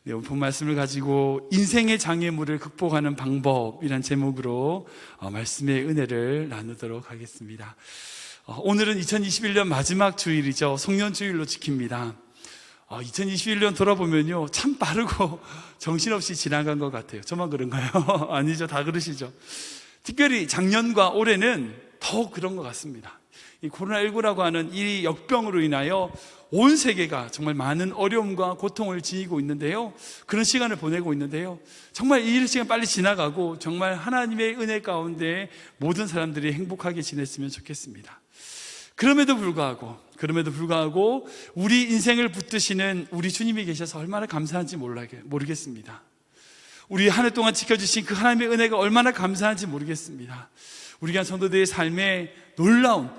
네, 오늘 본 말씀을 가지고 인생의 장애물을 극복하는 방법이란 제목으로 말씀의 은혜를 나누도록 하겠습니다. 오늘은 2021년 마지막 주일이죠. 송년주일로 지킵니다. 2021년 돌아보면요, 참 빠르고 정신없이 지나간 것 같아요. 저만 그런가요? 아니죠, 다 그러시죠. 특별히 작년과 올해는 더 그런 것 같습니다. 이 코로나19라고 하는 이 역병으로 인하여 온 세계가 정말 많은 어려움과 고통을 지니고 있는데요, 그런 시간을 보내고 있는데요, 정말 이 시간 빨리 지나가고 정말 하나님의 은혜 가운데 모든 사람들이 행복하게 지냈으면 좋겠습니다. 그럼에도 불구하고 우리 인생을 붙드시는 우리 주님이 계셔서 얼마나 감사한지 모르겠습니다. 우리 한 해 동안 지켜주신 그 하나님의 은혜가 얼마나 감사한지 모르겠습니다. 우리 교회 성도들의 삶에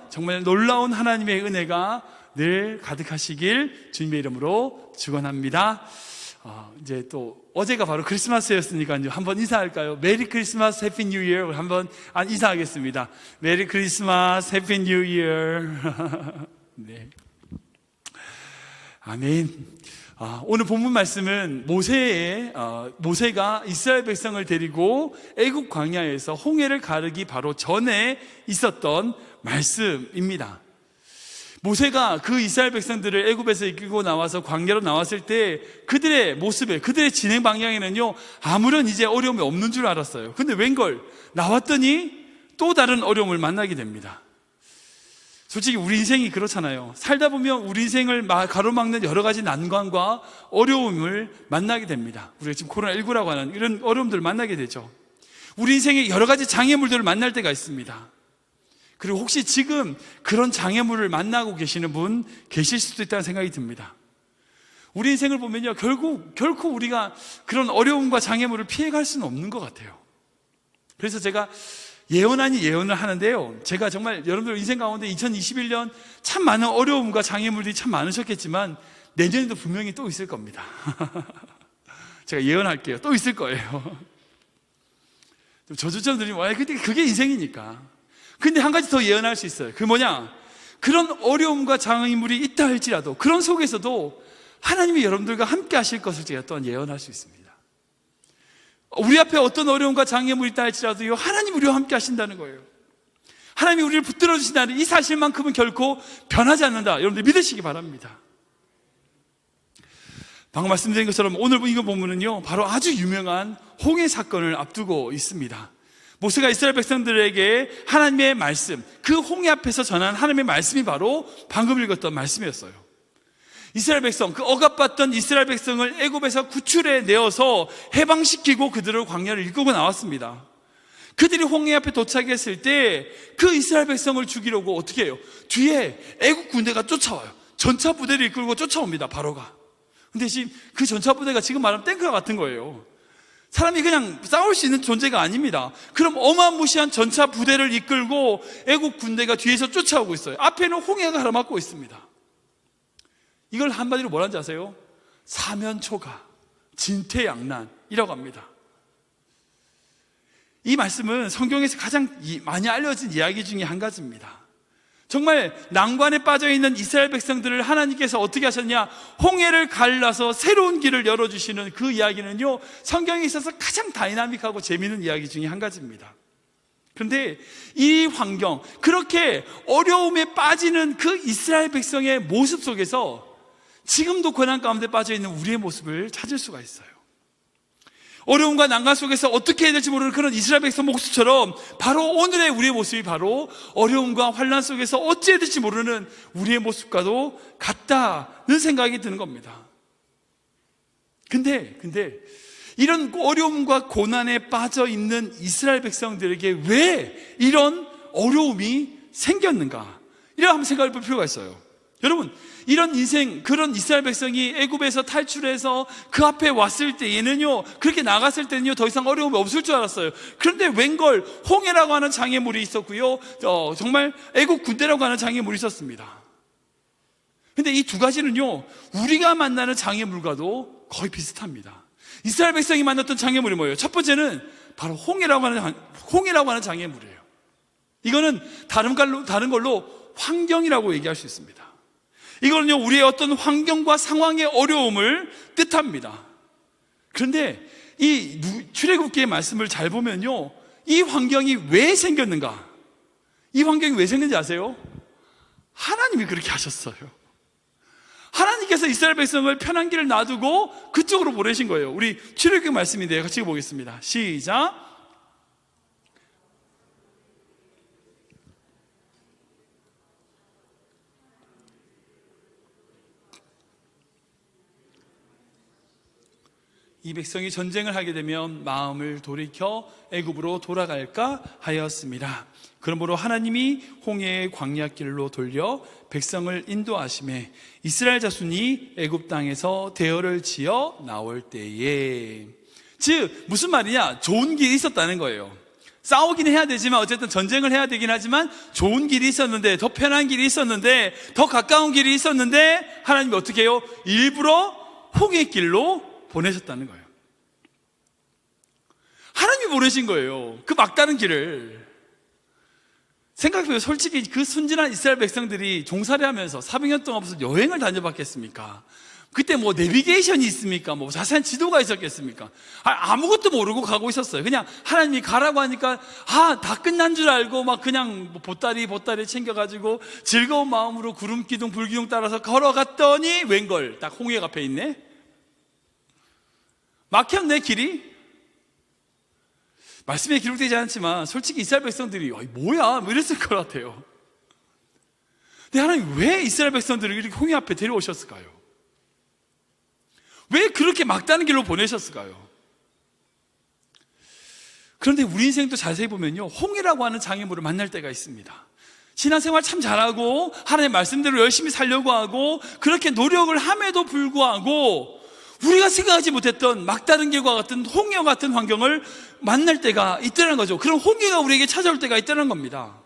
정말 놀라운 하나님의 은혜가 늘 가득하시길 주님의 이름으로 축원합니다. 이제 또 어제가 바로 크리스마스였으니까요, 한번 인사할까요? 메리 크리스마스, 해피 뉴 이어. 한번 인사하겠습니다. 메리 크리스마스, 해피 뉴 이어. 네. 아멘. 오늘 본문 말씀은 모세가 이스라엘 백성을 데리고 애굽 광야에서 홍해를 가르기 바로 전에 있었던 말씀입니다. 모세가 그 이스라엘 백성들을 애굽에서 이끌고 나와서 광야로 나왔을 때 그들의 모습에, 그들의 진행 방향에는요, 아무런 이제 어려움이 없는 줄 알았어요. 근데 웬걸 나왔더니 또 다른 어려움을 만나게 됩니다. 솔직히 우리 인생이 그렇잖아요. 살다 보면 우리 인생을 가로막는 여러 가지 난관과 어려움을 만나게 됩니다. 우리가 지금 코로나19라고 하는 이런 어려움들을 만나게 되죠. 우리 인생에 여러 가지 장애물들을 만날 때가 있습니다. 그리고 혹시 지금 그런 장애물을 만나고 계시는 분 계실 수도 있다는 생각이 듭니다. 우리 인생을 보면요, 결코 우리가 그런 어려움과 장애물을 피해갈 수는 없는 것 같아요. 그래서 제가 예언 아닌 예언을 하는데요, 제가 정말 여러분들 인생 가운데 2021년 참 많은 어려움과 장애물들이 참 많으셨겠지만 내년에도 분명히 또 있을 겁니다. 제가 예언할게요. 또 있을 거예요. 저주처럼 들리면 근데 그게 인생이니까. 근데 한 가지 더 예언할 수 있어요. 그게 뭐냐? 그런 어려움과 장애물이 있다 할지라도 그런 속에서도 하나님이 여러분들과 함께 하실 것을 제가 또한 예언할 수 있습니다. 우리 앞에 어떤 어려움과 장애물이 있다 할지라도요, 하나님이 우리와 함께 하신다는 거예요. 하나님이 우리를 붙들어 주신다는 이 사실만큼은 결코 변하지 않는다. 여러분들 믿으시기 바랍니다. 방금 말씀드린 것처럼 오늘 이거 보면은요, 바로 아주 유명한 홍해 사건을 앞두고 있습니다. 모세가 이스라엘 백성들에게 하나님의 말씀, 그 홍해 앞에서 전한 하나님의 말씀이 바로 방금 읽었던 말씀이었어요. 이스라엘 백성, 그 억압받던 이스라엘 백성을 애굽에서 구출해 내어서 해방시키고 그들을 광야를 이끌고 나왔습니다. 그들이 홍해 앞에 도착했을 때 그 이스라엘 백성을 죽이려고 어떻게 해요? 뒤에 애굽 군대가 쫓아와요. 전차 부대를 이끌고 쫓아옵니다. 바로가. 근데 지금 그 전차 부대가 지금 말하면 탱크와 같은 거예요. 사람이 그냥 싸울 수 있는 존재가 아닙니다. 그럼 어마무시한 전차 부대를 이끌고 애국 군대가 뒤에서 쫓아오고 있어요. 앞에는 홍해가 가로막고 있습니다. 이걸 한마디로 뭐라는지 아세요? 사면초가, 진퇴양난이라고 합니다. 이 말씀은 성경에서 가장 많이 알려진 이야기 중에 한 가지입니다. 정말 난관에 빠져있는 이스라엘 백성들을 하나님께서 어떻게 하셨냐? 홍해를 갈라서 새로운 길을 열어주시는 그 이야기는요, 성경에 있어서 가장 다이나믹하고 재미있는 이야기 중에 한 가지입니다. 그런데 이 환경, 그렇게 어려움에 빠지는 그 이스라엘 백성의 모습 속에서 지금도 고난 가운데 빠져있는 우리의 모습을 찾을 수가 있어요. 어려움과 난관 속에서 어떻게 해야 될지 모르는 그런 이스라엘 백성 모습처럼 바로 오늘의 우리의 모습이 바로 어려움과 환난 속에서 어찌해야 될지 모르는 우리의 모습과도 같다는 생각이 드는 겁니다. 근데 이런 어려움과 고난에 빠져 있는 이스라엘 백성들에게 왜 이런 어려움이 생겼는가? 이런 한번 생각해 볼 필요가 있어요. 여러분, 이런 인생, 그런 이스라엘 백성이 애굽에서 탈출해서 그 앞에 왔을 때에는요, 그렇게 나갔을 때는요, 더 이상 어려움이 없을 줄 알았어요. 그런데 웬걸 홍해라고 하는 장애물이 있었고요, 정말 애굽 군대라고 하는 장애물이 있었습니다. 근데 이 두 가지는요, 우리가 만나는 장애물과도 거의 비슷합니다. 이스라엘 백성이 만났던 장애물이 뭐예요? 첫 번째는 바로 홍해라고 하는 장애물이에요. 이거는 다른 걸로 환경이라고 얘기할 수 있습니다. 이거는요, 우리의 어떤 환경과 상황의 어려움을 뜻합니다. 그런데 이 출애굽기의 말씀을 잘 보면요, 이 환경이 왜 생겼는가? 이 환경이 왜 생겼는지 아세요? 하나님이 그렇게 하셨어요. 하나님께서 이스라엘 백성을 편한 길을 놔두고 그쪽으로 보내신 거예요. 우리 출애굽기 말씀인데 같이 보겠습니다. 시작. 이 백성이 전쟁을 하게 되면 마음을 돌이켜 애굽으로 돌아갈까 하였습니다. 그러므로 하나님이 홍해의 광야길로 돌려 백성을 인도하심에 이스라엘 자손이 애굽 땅에서 대열을 지어 나올 때에, 즉 무슨 말이냐, 좋은 길이 있었다는 거예요. 싸우긴 해야 되지만 어쨌든 전쟁을 해야 되긴 하지만 좋은 길이 있었는데, 더 편한 길이 있었는데, 더 가까운 길이 있었는데 하나님이 어떻게 해요? 일부러 홍해길로 보내셨다는 거예요. 하나님이 보내신 거예요, 그 막다른 길을. 생각해보세요. 솔직히 그 순진한 이스라엘 백성들이 종살이 하면서 400년 동안 무슨 여행을 다녀봤겠습니까? 그때 뭐 내비게이션이 있습니까? 뭐 자세한 지도가 있었겠습니까? 아무것도 모르고 가고 있었어요. 그냥 하나님이 가라고 하니까 다 끝난 줄 알고 막 그냥 뭐 보따리 챙겨가지고 즐거운 마음으로 구름 기둥 불 기둥 따라서 걸어갔더니 웬걸 딱 홍해가 앞에 있네. 막혔네 길이. 말씀에 기록되지 않지만 솔직히 이스라엘 백성들이 뭐야 뭐 이랬을 것 같아요. 근데 하나님 왜 이스라엘 백성들을 이렇게 홍해 앞에 데려오셨을까요? 왜 그렇게 막다른 길로 보내셨을까요? 그런데 우리 인생도 자세히 보면요, 홍해라고 하는 장애물을 만날 때가 있습니다. 신앙생활 참 잘하고 하나님의 말씀대로 열심히 살려고 하고 그렇게 노력을 함에도 불구하고 우리가 생각하지 못했던 막다른 길과 같은 홍해와 같은 환경을 만날 때가 있다는 거죠. 그럼 홍해가 우리에게 찾아올 때가 있다는 겁니다.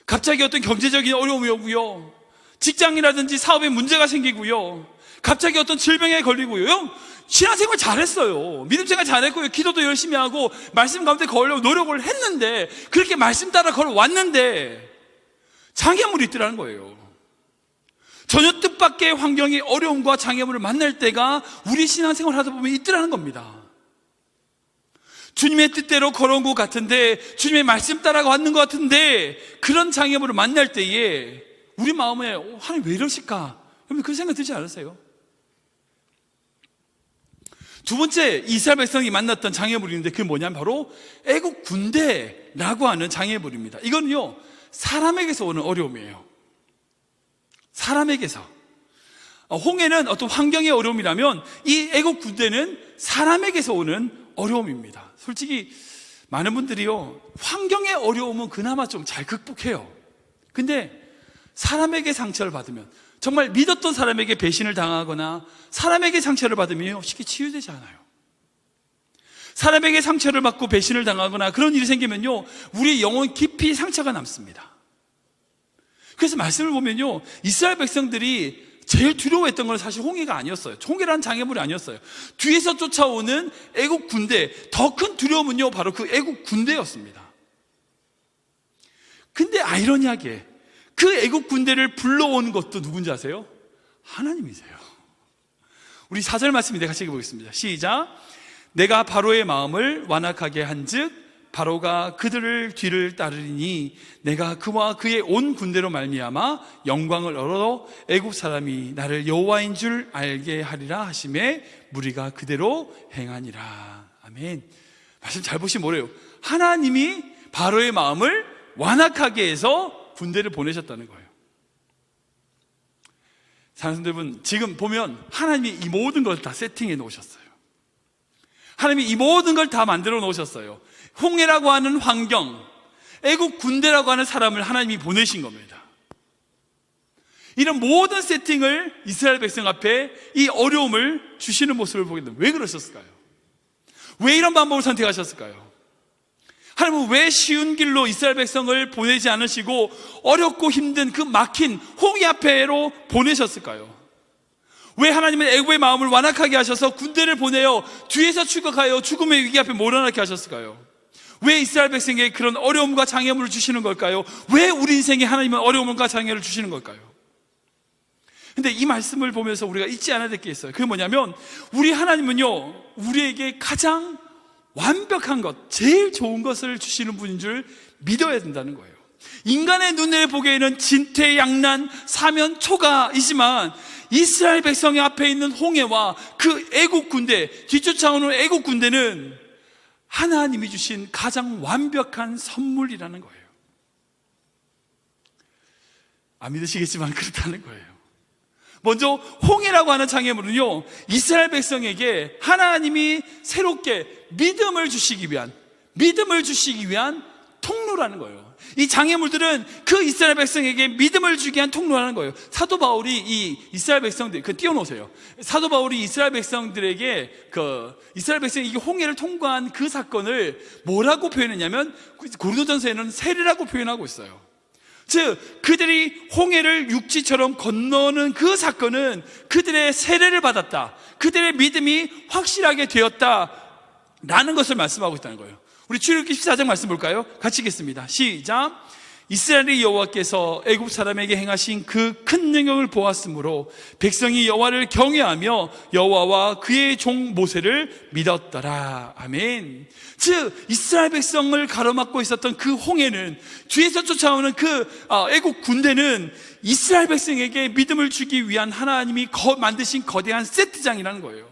갑자기 어떤 경제적인 어려움이 오고요, 직장이라든지 사업에 문제가 생기고요, 갑자기 어떤 질병에 걸리고요. 신앙생활 잘했어요. 믿음생활 잘했고요. 기도도 열심히 하고 말씀 가운데 걸으려고 노력을 했는데, 그렇게 말씀 따라 걸어왔는데 장애물이 있더라는 거예요. 전혀 뜻밖의 환경의 어려움과 장애물을 만날 때가 우리 신앙생활 하다 보면 있더라는 겁니다. 주님의 뜻대로 걸어온 것 같은데, 주님의 말씀 따라 왔는 것 같은데, 그런 장애물을 만날 때에 우리 마음에 하나님 왜 이러실까? 여러분 그런 생각 들지 않으세요? 두 번째 이스라엘 백성이 만났던 장애물인데 그게 뭐냐면 바로 애국 군대라고 하는 장애물입니다. 이건요 사람에게서 오는 어려움이에요. 사람에게서. 홍해는 어떤 환경의 어려움이라면 이 애국 군대는 사람에게서 오는 어려움입니다. 솔직히 많은 분들이요, 환경의 어려움은 그나마 좀 잘 극복해요. 근데 사람에게 상처를 받으면, 정말 믿었던 사람에게 배신을 당하거나 사람에게 상처를 받으면 쉽게 치유되지 않아요. 사람에게 상처를 받고 배신을 당하거나 그런 일이 생기면요, 우리의 영혼 깊이 상처가 남습니다. 그래서 말씀을 보면요, 이스라엘 백성들이 제일 두려워했던 건 사실 홍해가 아니었어요. 홍해라는 장애물이 아니었어요. 뒤에서 쫓아오는 애국 군대, 더 큰 두려움은요 바로 그 애국 군대였습니다. 근데 아이러니하게 그 애국 군대를 불러온 것도 누군지 아세요? 하나님이세요. 우리 4절 말씀인데 같이 읽어보겠습니다. 시작. 내가 바로의 마음을 완악하게 한즉 바로가 그들을 뒤를 따르리니 내가 그와 그의 온 군대로 말미암아 영광을 얻어 애국 사람이 나를 여호와인 줄 알게 하리라 하심에 무리가 그대로 행하니라. 아멘. 말씀 잘 보시면 뭐래요? 하나님이 바로의 마음을 완악하게 해서 군대를 보내셨다는 거예요. 사랑하는 여러분, 지금 보면 하나님이 이 모든 걸 다 세팅해 놓으셨어요. 하나님이 이 모든 걸 다 만들어 놓으셨어요. 홍해라고 하는 환경, 애국 군대라고 하는 사람을 하나님이 보내신 겁니다. 이런 모든 세팅을 이스라엘 백성 앞에 이 어려움을 주시는 모습을 보게 됩니다. 왜 그러셨을까요? 왜 이런 방법을 선택하셨을까요? 하나님은 왜 쉬운 길로 이스라엘 백성을 보내지 않으시고 어렵고 힘든 그 막힌 홍해 앞에로 보내셨을까요? 왜 하나님은 애국의 마음을 완악하게 하셔서 군대를 보내어 뒤에서 추격하여 죽음의 위기 앞에 몰아넣게 하셨을까요? 왜 이스라엘 백성에게 그런 어려움과 장애물을 주시는 걸까요? 왜 우리 인생에 하나님은 어려움과 장애를 주시는 걸까요? 근데 이 말씀을 보면서 우리가 잊지 않아야 될 게 있어요. 그게 뭐냐면 우리 하나님은요, 우리에게 가장 완벽한 것, 제일 좋은 것을 주시는 분인 줄 믿어야 된다는 거예요. 인간의 눈에 보기에는 진퇴양난, 사면초가이지만 이스라엘 백성의 앞에 있는 홍해와 그 애국 군대, 뒤쫓아오는 애국 군대는 하나님이 주신 가장 완벽한 선물이라는 거예요. 안 믿으시겠지만 그렇다는 거예요. 먼저 홍해라고 하는 장애물은요, 이스라엘 백성에게 하나님이 새롭게 믿음을 주시기 위한 통로라는 거예요. 이 장애물들은 그 이스라엘 백성에게 믿음을 주기 위한 통로라는 거예요. 사도 바울이 이 이스라엘 백성들, 띄워놓으세요. 사도 바울이 이스라엘 백성들에게 이스라엘 백성이 이 홍해를 통과한 그 사건을 뭐라고 표현했냐면, 고린도전서에는 세례라고 표현하고 있어요. 즉 그들이 홍해를 육지처럼 건너는 그 사건은 그들의 세례를 받았다, 그들의 믿음이 확실하게 되었다라는 것을 말씀하고 있다는 거예요. 우리 출애굽기 14장 말씀 볼까요? 같이 읽겠습니다. 시작. 이스라엘의 여호와께서 애굽 사람에게 행하신 그 큰 능력을 보았으므로 백성이 여호와를 경외하며 여호와와 그의 종 모세를 믿었더라. 아멘. 즉 이스라엘 백성을 가로막고 있었던 그 홍해는, 뒤에서 쫓아오는 그 애국 군대는 이스라엘 백성에게 믿음을 주기 위한 하나님이 만드신 거대한 세트장이라는 거예요.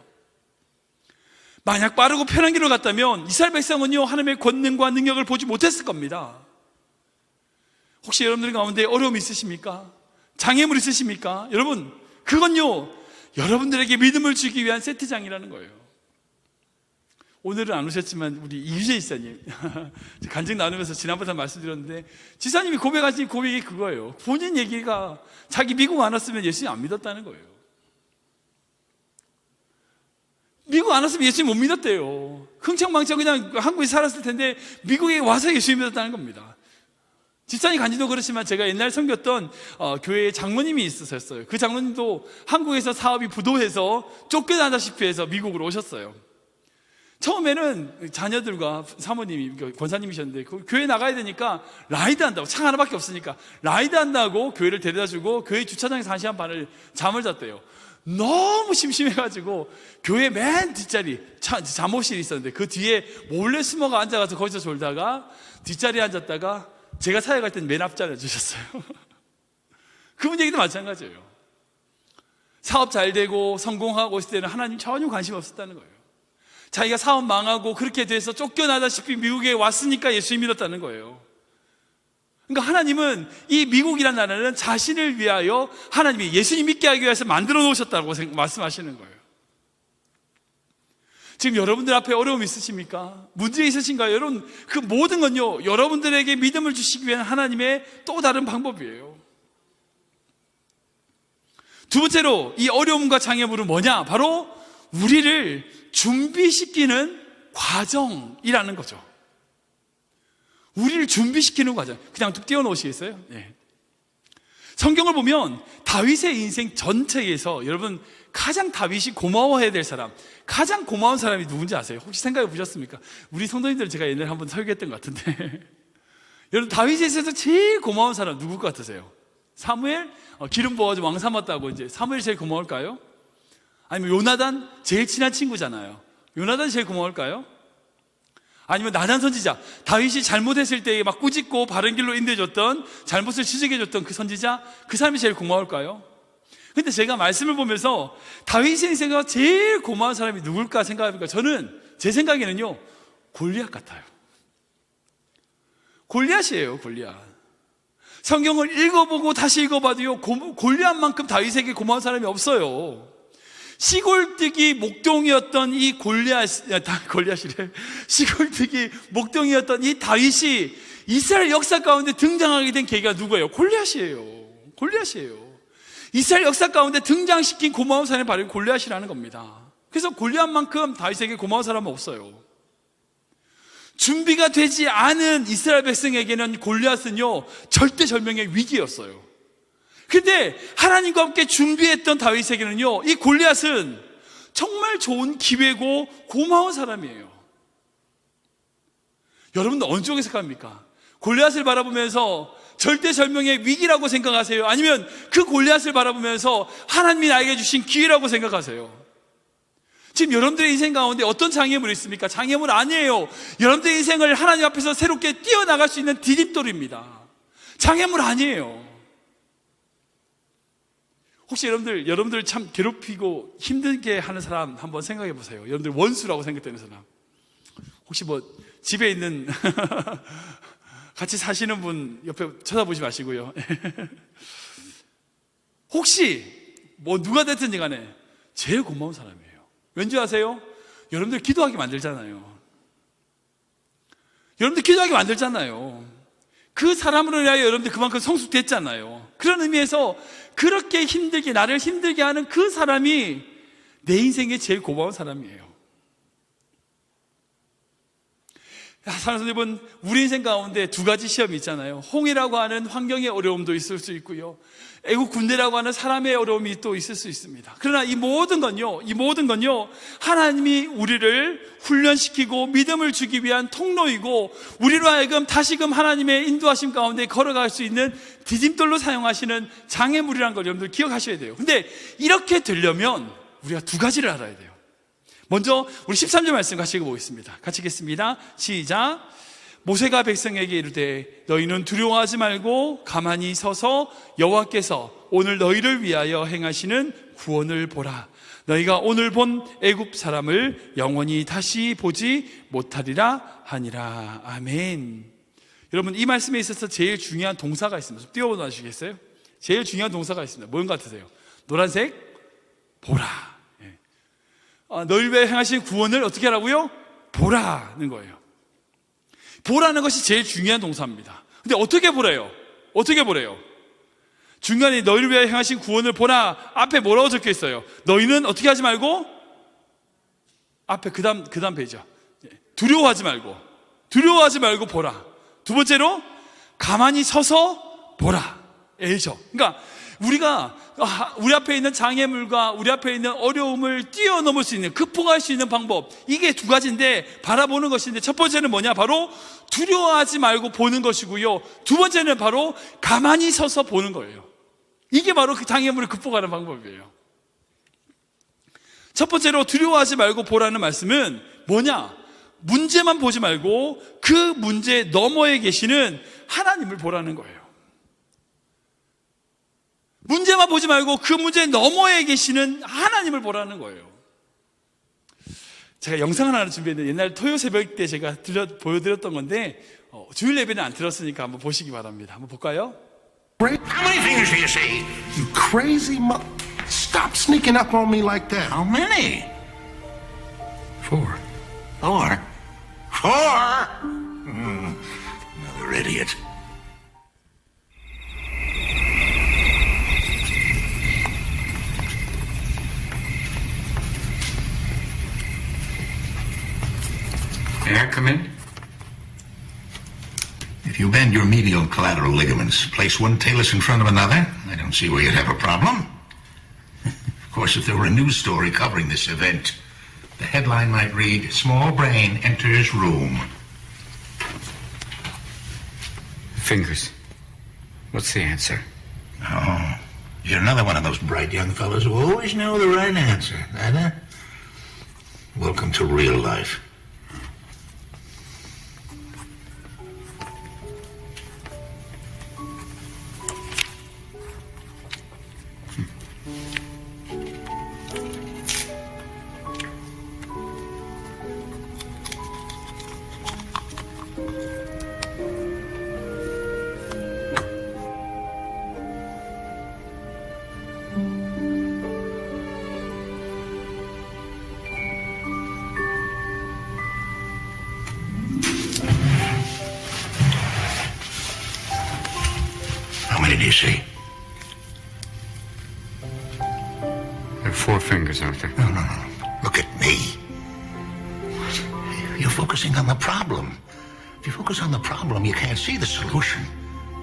만약 빠르고 편한 길로 갔다면 이스라엘 백성은요, 하나님의 권능과 능력을 보지 못했을 겁니다. 혹시 여러분들 가운데 어려움이 있으십니까? 장애물 있으십니까? 여러분, 그건요, 여러분들에게 믿음을 주기 위한 세트장이라는 거예요. 오늘은 안 오셨지만 우리 이유재 지사님 간증 나누면서 지난번에 말씀드렸는데, 지사님이 고백하신 고백이 그거예요. 본인 얘기가 자기 미국 안 왔으면 예수님 안 믿었다는 거예요. 미국 안 왔으면 예수님 못 믿었대요. 흥청망청 그냥 한국에 살았을 텐데 미국에 와서 예수님 믿었다는 겁니다. 집사님 간지도 그렇지만 제가 옛날 섬겼던 교회에 장로님이 있으셨어요. 그 장로님도 한국에서 사업이 부도해서 쫓겨나다시피 해서 미국으로 오셨어요. 처음에는 자녀들과 사모님이 권사님이셨는데 그 교회 나가야 되니까 라이드 한다고, 차 하나밖에 없으니까 라이드 한다고 교회를 데려다주고 교회 주차장에서 1시간 반을 잠을 잤대요. 너무 심심해가지고 교회 맨 뒷자리 잠옷실이 있었는데 그 뒤에 몰래 숨어가 앉아가서 거기서 졸다가 뒷자리에 앉았다가 제가 사역할 때는 맨 앞자리에 주셨어요. 그분 얘기도 마찬가지예요. 사업 잘 되고 성공하고 있을 때는 하나님 전혀 관심 없었다는 거예요. 자기가 사업 망하고 그렇게 돼서 쫓겨나다시피 미국에 왔으니까 예수님 믿었다는 거예요. 그러니까 하나님은 이 미국이라는 나라는 자신을 위하여 하나님이 예수님 믿게 하기 위해서 만들어 놓으셨다고 말씀하시는 거예요. 지금 여러분들 앞에 어려움 있으십니까? 문제 있으신가요? 여러분, 그 모든 건요, 여러분들에게 믿음을 주시기 위한 하나님의 또 다른 방법이에요. 두 번째로 이 어려움과 장애물은 뭐냐? 바로 우리를 준비시키는 과정이라는 거죠. 우리를 준비시키는 과정. 그냥 뚝 띄워놓으시겠어요? 네. 성경을 보면 다윗의 인생 전체에서 여러분 가장 다윗이 고마워해야 될 사람, 가장 고마운 사람이 누군지 아세요? 혹시 생각해 보셨습니까? 우리 성도님들 제가 옛날에 한번 설교했던 것 같은데 여러분, 다윗에 있어서 제일 고마운 사람 누굴 것 같으세요? 사무엘? 기름 부어가지고 왕 삼았다고 이제 사무엘이 제일 고마울까요? 아니면 요나단? 제일 친한 친구잖아요. 요나단이 제일 고마울까요? 아니면 나단 선지자, 다윗이 잘못했을 때 막 꾸짖고 바른 길로 인도해줬던, 잘못을 지적해줬던 그 선지자, 그 사람이 제일 고마울까요? 근데 제가 말씀을 보면서 다윗의 인생에서 제일 고마운 사람이 누굴까 생각해보니까 저는 제 생각에는요, 골리앗 같아요. 골리앗이에요, 골리앗. 성경을 읽어보고 다시 읽어봐도요, 골리앗만큼 다윗에게 고마운 사람이 없어요. 시골뜨기 목동이었던 이 골리앗이래. 시골뜨기 목동이었던 이 다윗이 이스라엘 역사 가운데 등장하게 된 계기가 누구예요? 골리앗이에요. 이스라엘 역사 가운데 등장시킨 고마운 사람이 바로 골리앗이라는 겁니다. 그래서 골리앗만큼 다윗에게 고마운 사람은 없어요. 준비가 되지 않은 이스라엘 백성에게는 골리앗은요, 절대절명의 위기였어요. 근데 하나님과 함께 준비했던 다윗에게는요, 이 골리앗은 정말 좋은 기회고 고마운 사람이에요. 여러분들 어느 쪽에 속합니까? 골리앗을 바라보면서 절대절명의 위기라고 생각하세요? 아니면 그 골리앗을 바라보면서 하나님이 나에게 주신 기회라고 생각하세요? 지금 여러분들의 인생 가운데 어떤 장애물이 있습니까? 장애물 아니에요. 여러분들의 인생을 하나님 앞에서 새롭게 뛰어나갈 수 있는 디딤돌입니다. 장애물 아니에요. 혹시 여러분들 참 괴롭히고 힘들게 하는 사람 한번 생각해 보세요. 여러분들 원수라고 생각되는 사람. 혹시 뭐 집에 있는 같이 사시는 분 옆에 쳐다보지 마시고요. 혹시 뭐 누가 됐든지 간에 제일 고마운 사람이에요. 왠지 아세요? 여러분들 기도하게 만들잖아요. 여러분들 기도하게 만들잖아요. 그 사람으로 인하여 여러분들 그만큼 성숙됐잖아요. 그런 의미에서 그렇게 힘들게, 나를 힘들게 하는 그 사람이 내 인생에 제일 고마운 사람이에요. 사랑하는 여러분, 우리 인생 가운데 두 가지 시험이 있잖아요. 홍해라고 하는 환경의 어려움도 있을 수 있고요, 애국 군대라고 하는 사람의 어려움이 또 있을 수 있습니다. 그러나 이 모든 건요 하나님이 우리를 훈련시키고 믿음을 주기 위한 통로이고, 우리로 하여금 다시금 하나님의 인도하심 가운데 걸어갈 수 있는 디딤돌로 사용하시는 장애물이라는 걸 여러분들 기억하셔야 돼요. 근데 이렇게 되려면 우리가 두 가지를 알아야 돼요. 먼저 우리 13절 말씀 같이 읽어보겠습니다. 같이 읽겠습니다. 시작. 모세가 백성에게 이르되 너희는 두려워하지 말고 가만히 서서 여호와께서 오늘 너희를 위하여 행하시는 구원을 보라. 너희가 오늘 본 애굽 사람을 영원히 다시 보지 못하리라 하니라. 아멘. 여러분, 이 말씀에 있어서 제일 중요한 동사가 있습니다. 좀 띄워봐 주시겠어요? 제일 중요한 동사가 있습니다. 뭔 같으세요? 노란색? 보라. 너희를 위해 행하신 구원을 어떻게 하라고요? 보라는 거예요. 보라는 것이 제일 중요한 동사입니다. 근데 어떻게 보래요? 어떻게 보래요? 중간에 너희를 위해 행하신 구원을 보라 앞에 뭐라고 적혀 있어요? 너희는 어떻게 하지 말고, 앞에 그 다음 페이지죠. 두려워하지 말고 보라. 두 번째로 가만히 서서 보라. A죠. 그러니까 우리가 우리 앞에 있는 장애물과 우리 앞에 있는 어려움을 뛰어넘을 수 있는, 극복할 수 있는 방법, 이게 두 가지인데, 바라보는 것인데, 첫 번째는 뭐냐? 바로 두려워하지 말고 보는 것이고요, 두 번째는 바로 가만히 서서 보는 거예요. 이게 바로 그 장애물을 극복하는 방법이에요. 첫 번째로 두려워하지 말고 보라는 말씀은 뭐냐? 문제만 보지 말고 그 문제 너머에 계시는 하나님을 보라는 거예요. 문제만 보지 말고 그 문제 너머에 계시는 하나님을 보라는 거예요. 제가 영상을 하나 준비했는데, 옛날 토요 새벽 때 제가 보여드렸던 건데, 주일 예배는 안 들었으니까 한번 보시기 바랍니다. 한번 볼까요? How many fingers do you see? You crazy Stop sneaking up on me like that. How many? 4. 4? Another idiot. May I come in? If you bend your medial collateral ligaments, place one talus in front of another, I don't see where you'd have a problem. Of course, if there were a news story covering this event, the headline might read, "Small brain enters room." Fingers. What's the answer? Oh, you're another one of those bright young fellows who always know the right answer, huh? Welcome to real life. How many do you see? There are 4 fingers, aren't there? No. Look at me. You're focusing on the problem. If you focus on the problem, you can't see the solution.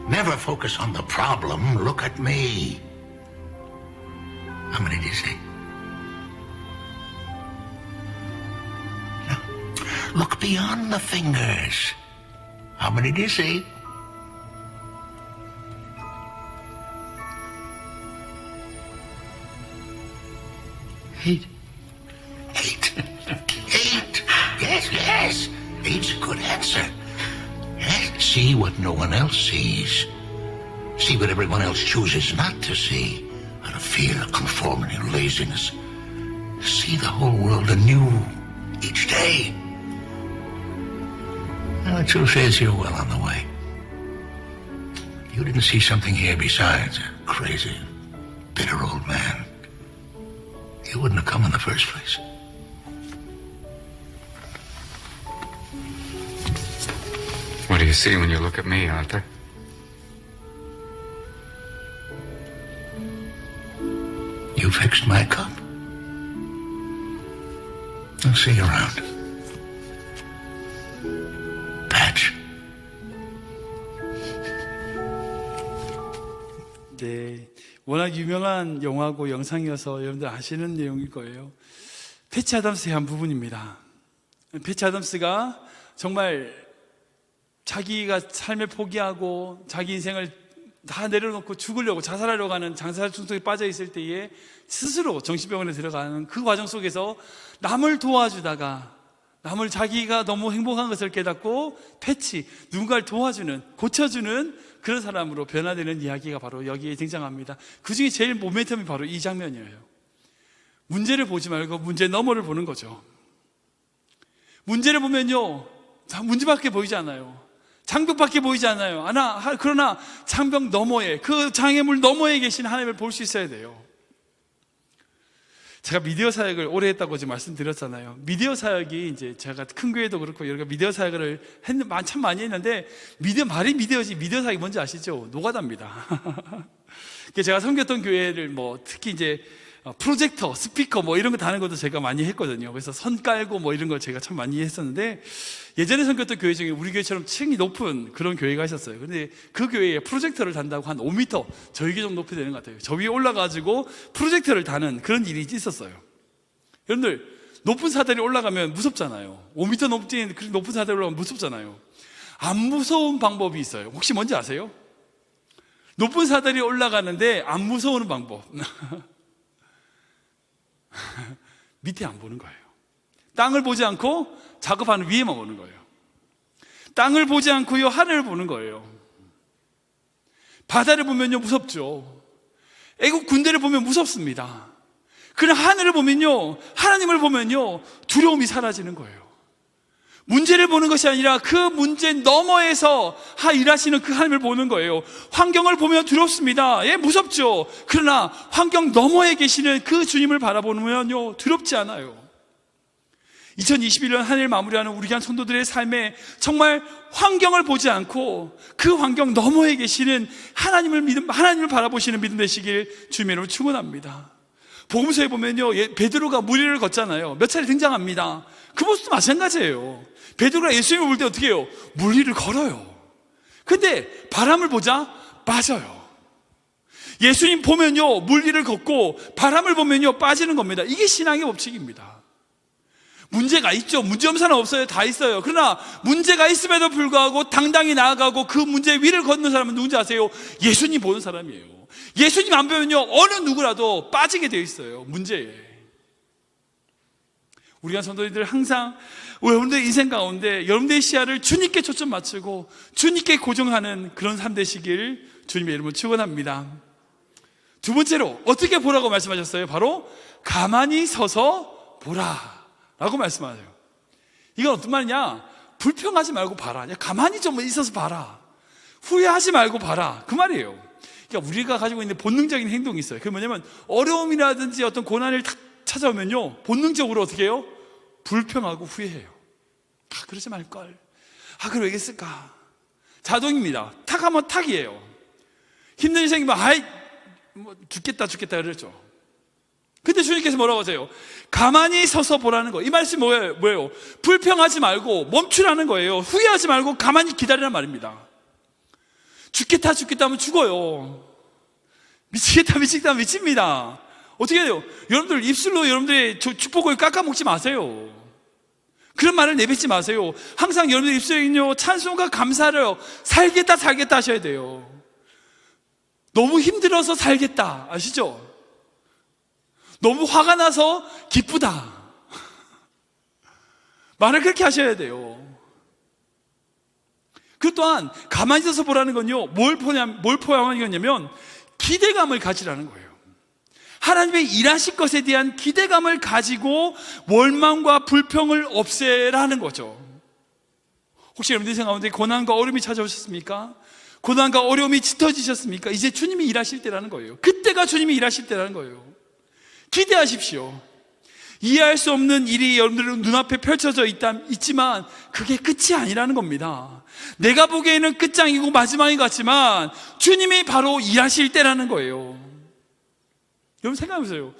Never focus on the problem. Look at me. How many do you see? No. Look beyond the fingers. How many do you see? 8. 8. 8. Yes, yes. 8's a good answer. Yes. See what no one else sees. See what everyone else chooses not to see. Out of fear, conformity, and laziness. See the whole world anew each day. Now, the truth is, you're well on the way. You didn't see something here besides a crazy, bitter old man. You wouldn't have come in the first place. What do you see when you look at me, Arthur? You fixed my cup. I'll see you around. Patch. 네, 워낙 유명한 영화고 영상이어서 여러분들 아시는 내용일 거예요. 패치 아담스의 한 부분입니다. 패치 아담스가 정말 자기가 삶을 포기하고 자기 인생을 다 내려놓고 죽으려고 자살하려고 하는 장사할 중독에 빠져 있을 때에 스스로 정신병원에 들어가는 그 과정 속에서 남을 도와주다가 남을 자기가 너무 행복한 것을 깨닫고 패치, 누군가를 도와주는, 고쳐주는 그런 사람으로 변화되는 이야기가 바로 여기에 등장합니다. 그 중에 제일 모멘텀이 바로 이 장면이에요. 문제를 보지 말고 문제 너머를 보는 거죠. 문제를 보면요, 문제밖에 보이지 않아요. 장벽밖에 보이지 않아요. 그러나 장벽 너머에, 그 장애물 너머에 계신 하나님을 볼 수 있어야 돼요. 제가 미디어 사역을 오래 했다고 지금 말씀드렸잖아요. 미디어 사역이 이제 제가 큰 교회도 그렇고 여러 미디어 사역을 참 많이 했는데, 말이 미디어지, 미디어 사역이 뭔지 아시죠? 노가다입니다. 제가 섬겼던 교회를 특히 이제 프로젝터, 스피커 이런 거 다는 것도 제가 많이 했거든요. 그래서 선 깔고 이런 걸 제가 참 많이 했었는데, 예전에 섬겼던 교회 중에 우리 교회처럼 층이 높은 그런 교회가 있었어요. 근데 그 교회에 프로젝터를 단다고 한 5m, 저희 교 정도 높이 되는 것 같아요. 저 위에 올라가지고 프로젝터를 다는 그런 일이 있었어요. 여러분들, 높은 사다리 올라가면 무섭잖아요. 5m 높은 높은 사다리 올라가면 무섭잖아요. 안 무서운 방법이 있어요. 혹시 뭔지 아세요? 높은 사다리 올라가는데 안 무서운 방법. 밑에 안 보는 거예요. 땅을 보지 않고 작업하는 위에만 보는 거예요. 땅을 보지 않고요, 하늘을 보는 거예요. 바다를 보면요, 무섭죠. 애국 군대를 보면 무섭습니다. 그러나 하늘을 보면요, 하나님을 보면요, 두려움이 사라지는 거예요. 문제를 보는 것이 아니라 그 문제 너머에서 일하시는 그 하나님을 보는 거예요. 환경을 보면 두렵습니다. 예, 무섭죠. 그러나 환경 너머에 계시는 그 주님을 바라보면요, 두렵지 않아요. 2021년 한 해를 마무리하는 우리 교회 성도들의 삶에 정말 환경을 보지 않고 그 환경 너머에 계시는 하나님을 바라보시는 믿음 되시길 주님으로 축원합니다. 복음서에 보면요, 베드로가 물 위를 걷잖아요. 몇 차례 등장합니다. 그 모습도 마찬가지예요. 베드로가 예수님을 볼 때 어떻게 해요? 물 위를 걸어요. 근데 바람을 보자 빠져요. 예수님 보면요, 물 위를 걷고 바람을 보면요, 빠지는 겁니다. 이게 신앙의 법칙입니다. 문제가 있죠. 문제 없는 사람 없어요. 다 있어요. 그러나 문제가 있음에도 불구하고 당당히 나아가고 그 문제 위를 걷는 사람은 누군지 아세요? 예수님 보는 사람이에요. 예수님 안 보면요, 어느 누구라도 빠지게 되어 있어요, 문제에. 우리가 성도님들 항상 여러분들의 인생 가운데 여러분들의 시야를 주님께 초점 맞추고 주님께 고정하는 그런 삶 되시길 주님의 이름으로 축원합니다. 두 번째로 어떻게 보라고 말씀하셨어요? 바로 가만히 서서 보라 라고 말씀하세요. 이건 어떤 말이냐? 불평하지 말고 봐라. 가만히 좀 있어서 봐라. 후회하지 말고 봐라. 그 말이에요. 그러니까 우리가 가지고 있는 본능적인 행동이 있어요. 그게 뭐냐면 어려움이라든지 어떤 고난을 탁 찾아오면요, 본능적으로 어떻게 해요? 불평하고 후회해요. 그러지 말걸. 그걸 왜 그랬을까? 자동입니다. 탁 하면 탁이에요. 힘든 인생이면 죽겠다 그랬죠. 근데 주님께서 뭐라고 하세요? 가만히 서서 보라는 거. 이 말씀이 뭐예요? 불평하지 말고 멈추라는 거예요. 후회하지 말고 가만히 기다리라는 말입니다. 죽겠다 하면 죽어요. 미치겠다 하면 미칩니다. 어떻게 해요? 여러분들 입술로 여러분들의 축복을 깎아먹지 마세요. 그런 말을 내뱉지 마세요. 항상 여러분들 입술에는요, 찬송과 감사를 살겠다 하셔야 돼요. 너무 힘들어서 살겠다, 아시죠? 너무 화가 나서 기쁘다. 말을 그렇게 하셔야 돼요. 그 또한 가만히 있어서 보라는 건요, 뭘 포함하냐면 기대감을 가지라는 거예요. 하나님의 일하실 것에 대한 기대감을 가지고 원망과 불평을 없애라는 거죠. 혹시 여러분들 생각 가운데 고난과 어려움이 찾아오셨습니까? 고난과 어려움이 짙어지셨습니까? 이제 주님이 일하실 때라는 거예요. 그때가 주님이 일하실 때라는 거예요. 기대하십시오. 이해할 수 없는 일이 여러분들 눈앞에 펼쳐져 있지만 그게 끝이 아니라는 겁니다. 내가 보기에는 끝장이고 마지막인 것 같지만 주님이 바로 일하실 때라는 거예요. 여러분 생각해보세요.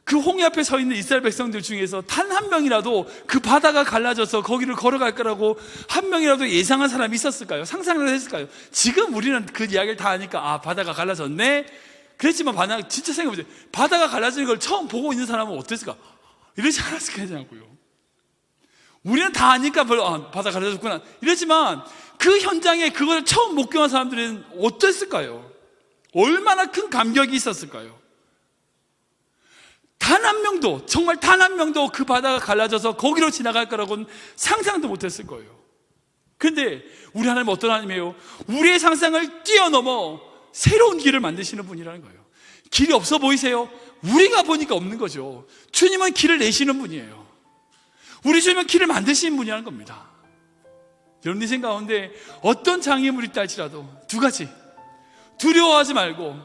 그 홍해 앞에 서 있는 이스라엘 백성들 중에서 단 한 명이라도 그 바다가 갈라져서 거기를 걸어갈 거라고 한 명이라도 예상한 사람이 있었을까요? 상상을 했을까요? 지금 우리는 그 이야기를 다 하니까 바다가 갈라졌네? 그랬지만 진짜 생각해보세요. 바다가 갈라지는 걸 처음 보고 있는 사람은 어땠을까? 이러지 않았을 거냐고요. 우리는 다 아니까 바다 갈라졌구나 이랬지만 그 현장에 그걸 처음 목격한 사람들은 어땠을까요? 얼마나 큰 감격이 있었을까요? 단 한 명도, 정말 단 한 명도 그 바다가 갈라져서 거기로 지나갈 거라고는 상상도 못했을 거예요. 그런데 우리 하나님은 어떤 하나님이에요? 우리의 상상을 뛰어넘어 새로운 길을 만드시는 분이라는 거예요. 길이 없어 보이세요? 우리가 보니까 없는 거죠. 주님은 길을 내시는 분이에요. 우리 주님은 길을 만드시는 분이라는 겁니다. 여러분들 생각 가운데 어떤 장애물이 있다 할지라도 두 가지, 두려워하지 말고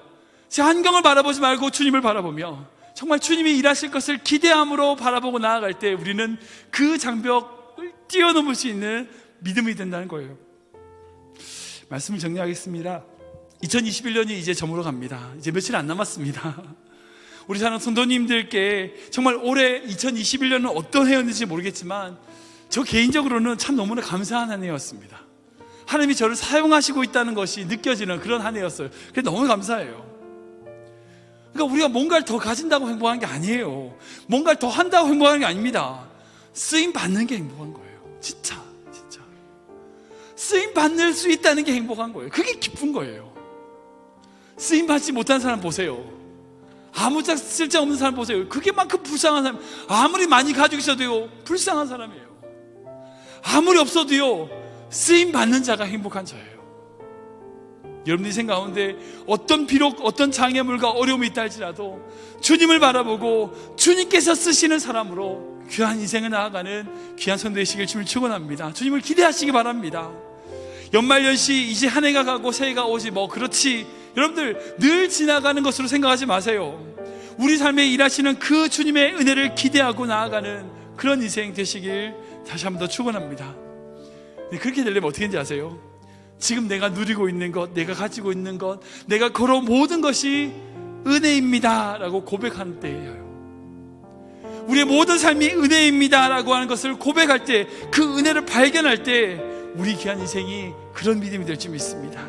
한경을 바라보지 말고 주님을 바라보며 정말 주님이 일하실 것을 기대함으로 바라보고 나아갈 때 우리는 그 장벽을 뛰어넘을 수 있는 믿음이 된다는 거예요. 말씀을 정리하겠습니다. 2021년이 이제 저물어 갑니다. 이제 며칠 안 남았습니다. 우리 사랑 성도님들께 정말 올해 2021년은 어떤 해였는지 모르겠지만 저 개인적으로는 참 너무나 감사한 한 해였습니다. 하나님이 저를 사용하시고 있다는 것이 느껴지는 그런 한 해였어요. 그래서 너무 감사해요. 그러니까 우리가 뭔가를 더 가진다고 행복한 게 아니에요. 뭔가를 더 한다고 행복한 게 아닙니다. 쓰임 받는 게 행복한 거예요. 진짜 쓰임 받을 수 있다는 게 행복한 거예요. 그게 기쁜 거예요. 쓰임 받지 못한 사람 보세요. 아무 쓸데없는 사람 보세요. 그게만큼 불쌍한 사람, 아무리 많이 가지고 있어도요 불쌍한 사람이에요. 아무리 없어도요 쓰임 받는 자가 행복한 자예요. 여러분들이 생각 가운데 비록 어떤 장애물과 어려움이 있다 할지라도 주님을 바라보고 주님께서 쓰시는 사람으로 귀한 인생을 나아가는 귀한 성도 되시길 주님을 축원합니다. 주님을 기대하시기 바랍니다. 연말연시 이제 한 해가 가고 새해가 오지 그렇지, 여러분들 늘 지나가는 것으로 생각하지 마세요. 우리 삶에 일하시는 그 주님의 은혜를 기대하고 나아가는 그런 인생 되시길 다시 한 번 더 축원합니다. 그렇게 되려면 어떻게 되는지 아세요? 지금 내가 누리고 있는 것, 내가 가지고 있는 것, 내가 걸어온 모든 것이 은혜입니다 라고 고백하는 때예요. 우리의 모든 삶이 은혜입니다 라고 하는 것을 고백할 때, 그 은혜를 발견할 때 우리 귀한 인생이 그런 믿음이 될 줄 믿습니다.